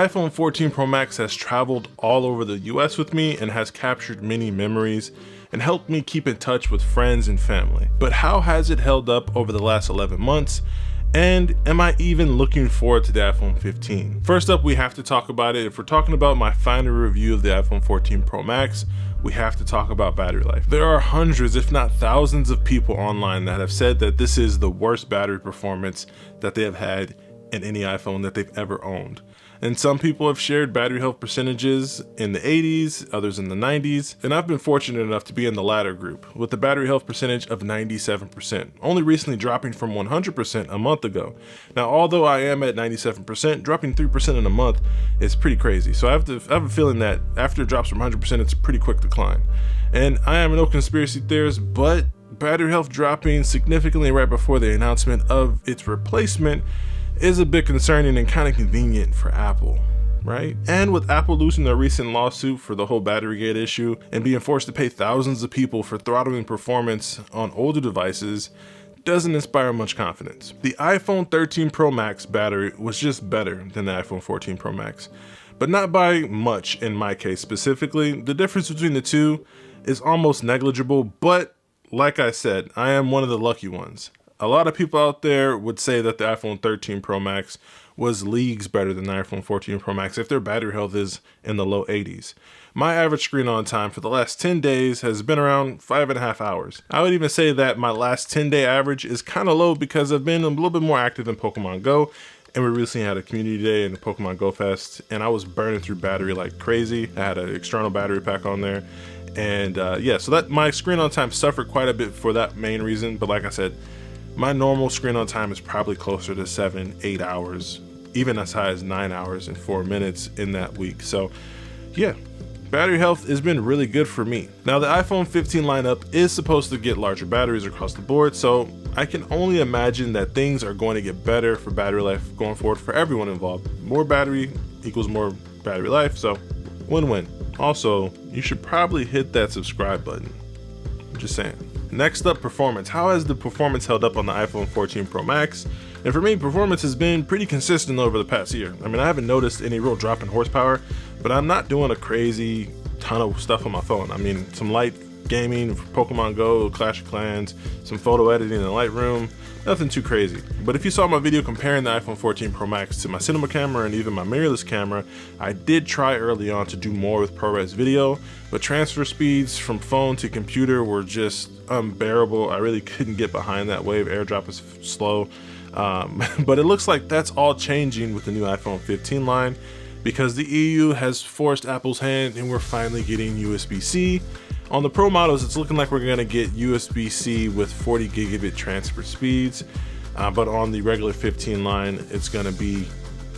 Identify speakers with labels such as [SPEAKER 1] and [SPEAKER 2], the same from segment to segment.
[SPEAKER 1] iPhone 14 Pro Max has traveled all over the US with me and has captured many memories and helped me keep in touch with friends and family. But how has it held up over the last 11 months? And am I even looking forward to the iPhone 15? First up, we have to talk about it. If we're talking about my final review of the iPhone 14 Pro Max, we have to talk about battery life. There are hundreds, if not thousands of people online that have said that this is the worst battery performance that they have had in any iPhone that they've ever owned. And some people have shared battery health percentages in the 80s, others in the 90s, and I've been fortunate enough to be in the latter group with the battery health percentage of 97%, only recently dropping from 100% a month ago. Now, although I am at 97%, dropping 3% in a month is pretty crazy. So I have a feeling that after it drops from 100%, it's a pretty quick decline. And I am no conspiracy theorist, but battery health dropping significantly right before the announcement of its replacement is a bit concerning and kind of convenient for Apple, right? And with Apple losing their recent lawsuit for the whole Batterygate issue and being forced to pay thousands of people for throttling performance on older devices, doesn't inspire much confidence. The iPhone 13 Pro Max battery was just better than the iPhone 14 Pro Max, but not by much in my case specifically. The difference between the two is almost negligible, but like I said, I am one of the lucky ones. A lot of people out there would say that the iPhone 13 Pro Max was leagues better than the iPhone 14 Pro Max if their battery health is in the low 80s. My average screen on time for the last 10 days has been around 5.5 hours. I would even say that my last 10-day average is kind of low because I've been a little bit more active in Pokemon Go, and we recently had a community day in the Pokemon Go Fest, and I was burning through battery like crazy. I had an external battery pack on there, and yeah, so that my screen on time suffered quite a bit for that main reason, but like I said, my normal screen on time is probably closer to 7-8 hours, even as high as 9 hours and 4 minutes in that week. So yeah, battery health has been really good for me. Now the iPhone 15 lineup is supposed to get larger batteries across the board, so I can only imagine that things are going to get better for battery life going forward for everyone involved. More battery equals more battery life, so win-win. Also, you should probably hit that subscribe button. I'm just saying. Next up, performance. How has the performance held up on the iPhone 14 Pro Max? And for me, performance has been pretty consistent over the past year. I mean, I haven't noticed any real drop in horsepower, but I'm not doing a crazy ton of stuff on my phone. I mean, some light gaming, Pokemon Go, Clash of Clans, some photo editing in Lightroom, nothing too crazy. But if you saw my video comparing the iPhone 14 Pro Max to my cinema camera and even my mirrorless camera, I did try early on to do more with ProRes video, but transfer speeds from phone to computer were just unbearable. I really couldn't get behind that wave. AirDrop is slow. But it looks like that's all changing with the new iPhone 15 line because the EU has forced Apple's hand and we're finally getting USB-C. On the Pro models, it's looking like we're gonna get USB-C with 40 gigabit transfer speeds, but on the regular 15 line, it's gonna be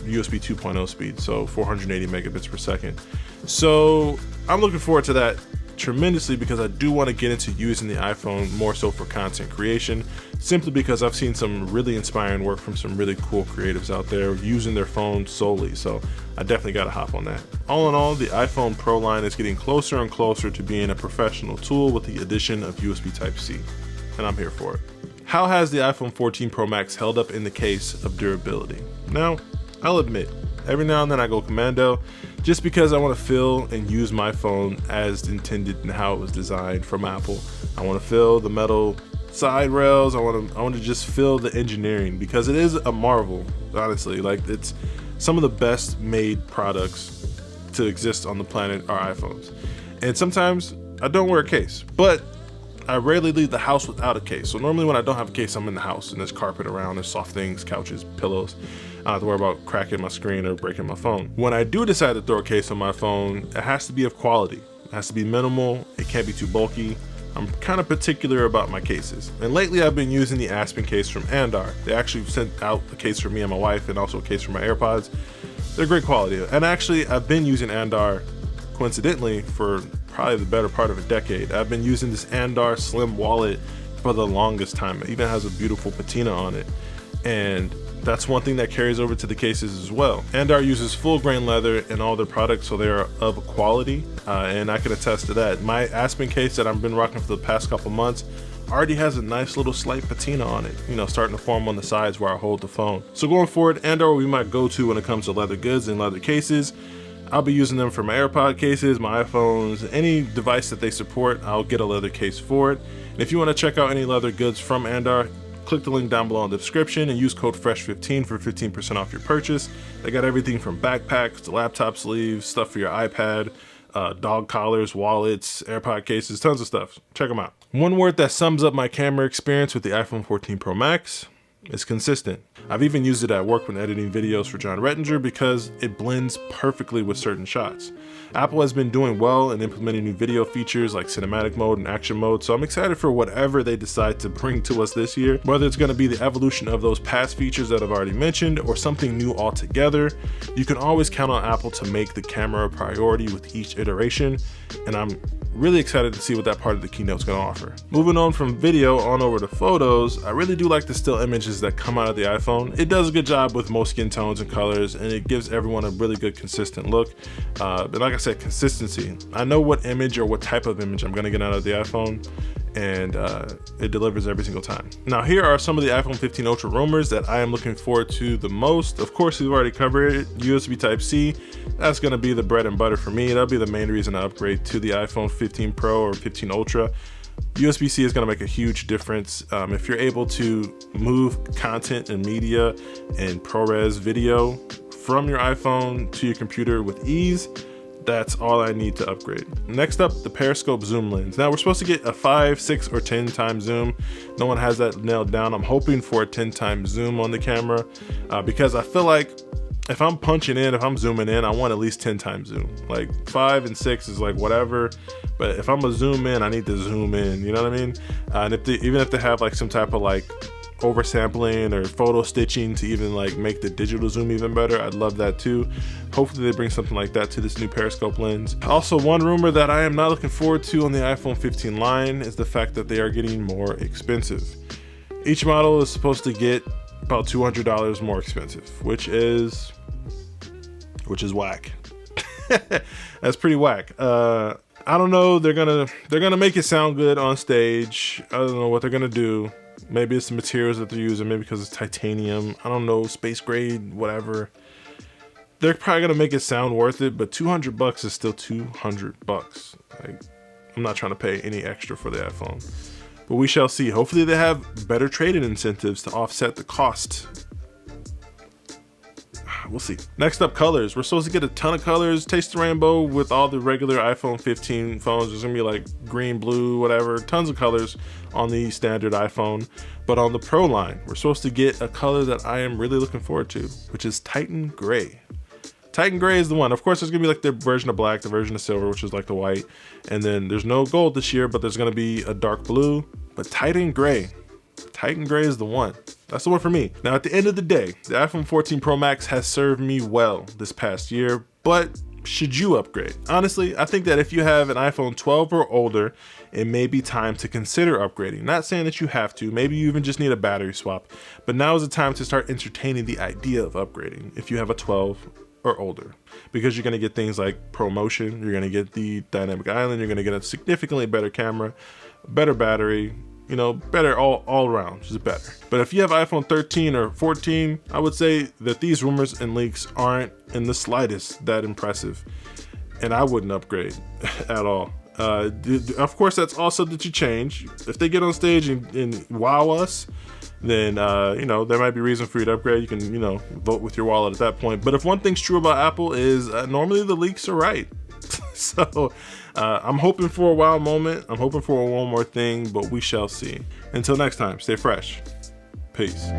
[SPEAKER 1] USB 2.0 speed, so 480 megabits per second. So I'm looking forward to that tremendously because I do want to get into using the iPhone more so for content creation, simply because I've seen some really inspiring work from some really cool creatives out there using their phone solely, so I definitely got to hop on that. All in all, the iPhone Pro line is getting closer and closer to being a professional tool with the addition of USB Type-C, and I'm here for it. How has the iPhone 14 Pro Max held up in the case of durability? Now, I'll admit, every now and then I go commando just because I want to feel and use my phone as intended and how it was designed from Apple. I want to feel the metal side rails. I want to just feel the engineering because it is a marvel, honestly. Like, it's some of the best made products to exist on the planet are iPhones. And sometimes I don't wear a case, but I rarely leave the house without a case. So normally when I don't have a case, I'm in the house and there's carpet around, there's soft things, couches, pillows. I don't have to worry about cracking my screen or breaking my phone. When I do decide to throw a case on my phone, it has to be of quality. It has to be minimal. It can't be too bulky. I'm kind of particular about my cases. And lately I've been using the Aspen case from Andar. They actually sent out a case for me and my wife and also a case for my AirPods. They're great quality. And actually I've been using Andar coincidentally for probably the better part of a decade. I've been using this Andar Slim wallet for the longest time. It even has a beautiful patina on it. And That's one thing that carries over to the cases as well. Andar uses full grain leather in all their products, so they are of quality, and I can attest to that. My Aspen case that I've been rocking for the past couple months already has a nice little slight patina on it, you know, starting to form on the sides where I hold the phone. So going forward, Andar will be my go-to when it comes to leather goods and leather cases. I'll be using them for my AirPod cases, my iPhones, any device that they support, I'll get a leather case for it. And if you want to check out any leather goods from Andar, click the link down below in the description and use code FRESH15 for 15% off your purchase. They got everything from backpacks to laptop sleeves, stuff for your iPad, dog collars, wallets, AirPod cases, tons of stuff. Check them out. One word that sums up my camera experience with the iPhone 14 Pro Max is consistent. I've even used it at work when editing videos for John Rettinger because it blends perfectly with certain shots. Apple has been doing well in implementing new video features like cinematic mode and action mode, so I'm excited for whatever they decide to bring to us this year, whether it's going to be the evolution of those past features that I've already mentioned or something new altogether. You can always count on Apple to make the camera a priority with each iteration, and I'm really excited to see what that part of the keynote is going to offer. Moving on from video on over to photos, I really do like the still images that come out of the iPhone. It does a good job with most skin tones and colors, and it gives everyone a really good consistent look. But like I said, consistency. I know what image or what type of image I'm going to get out of the iPhone, and it delivers every single time. Now here are some of the iPhone 15 Ultra rumors that I am looking forward to the most. Of course, we've already covered it. USB Type-C, that's going to be the bread and butter for me. That'll be the main reason I upgrade to the iPhone 15 Pro or 15 Ultra. USB-C is going to make a huge difference. If you're able to move content and media and ProRes video from your iPhone to your computer with ease, that's all I need to upgrade. Next up, the periscope zoom lens. Now we're supposed to get a 5, 6, or 10 times zoom. No one has that nailed down. I'm hoping for a 10 times zoom on the camera because I feel like if I'm punching in, if I'm zooming in, I want at least 10 times zoom. Like 5 and 6 is like whatever, but if I'm gonna zoom in, I need to zoom in, you know what I mean? And even if they have like some type of like oversampling or photo stitching to even like make the digital zoom even better, I'd love that too. Hopefully they bring something like that to this new periscope lens. Also, one rumor that I am not looking forward to on the iPhone 15 line is the fact that they are getting more expensive. Each model is supposed to get about $200 more expensive, which is whack. That's pretty whack. I don't know, they're gonna make it sound good on stage. I don't know what they're gonna do. Maybe it's the materials that they're using, maybe because it's titanium, I don't know, space grade, whatever. They're probably gonna make it sound worth it, but $200 is still $200. Like, I'm not trying to pay any extra for the iPhone, but we shall see. Hopefully they have better trade-in incentives to offset the cost. We'll see. Next up, colors. We're supposed to get a ton of colors. Taste the rainbow with all the regular iPhone 15 phones. There's gonna be like green, blue, whatever, tons of colors on the standard iPhone. But on the Pro line, we're supposed to get a color that I am really looking forward to, which is Titan Gray. Titan Gray is the one. Of course, there's gonna be like the version of black, the version of silver, which is like the white. And then there's no gold this year, but there's gonna be a dark blue. But Titan Gray is the one. That's the one for me. Now, at the end of the day, the iPhone 14 Pro Max has served me well this past year, but should you upgrade? Honestly, I think that if you have an iPhone 12 or older, it may be time to consider upgrading. Not saying that you have to, maybe you even just need a battery swap, but now is the time to start entertaining the idea of upgrading if you have a 12 or older, because you're gonna get things like ProMotion, you're gonna get the Dynamic Island, you're gonna get a significantly better camera, better battery, you know, better all around, just better. But if you have iPhone 13 or 14, I would say that these rumors and leaks aren't in the slightest that impressive, and I wouldn't upgrade at all. Of course, that's all subject to change. If they get on stage and wow us, then you know, there might be reason for you to upgrade. You can, you know, vote with your wallet at that point. But if one thing's true about Apple is normally the leaks are right. So I'm hoping for a wow moment. I'm hoping for one more thing, but we shall see. Until next time, stay fresh. Peace.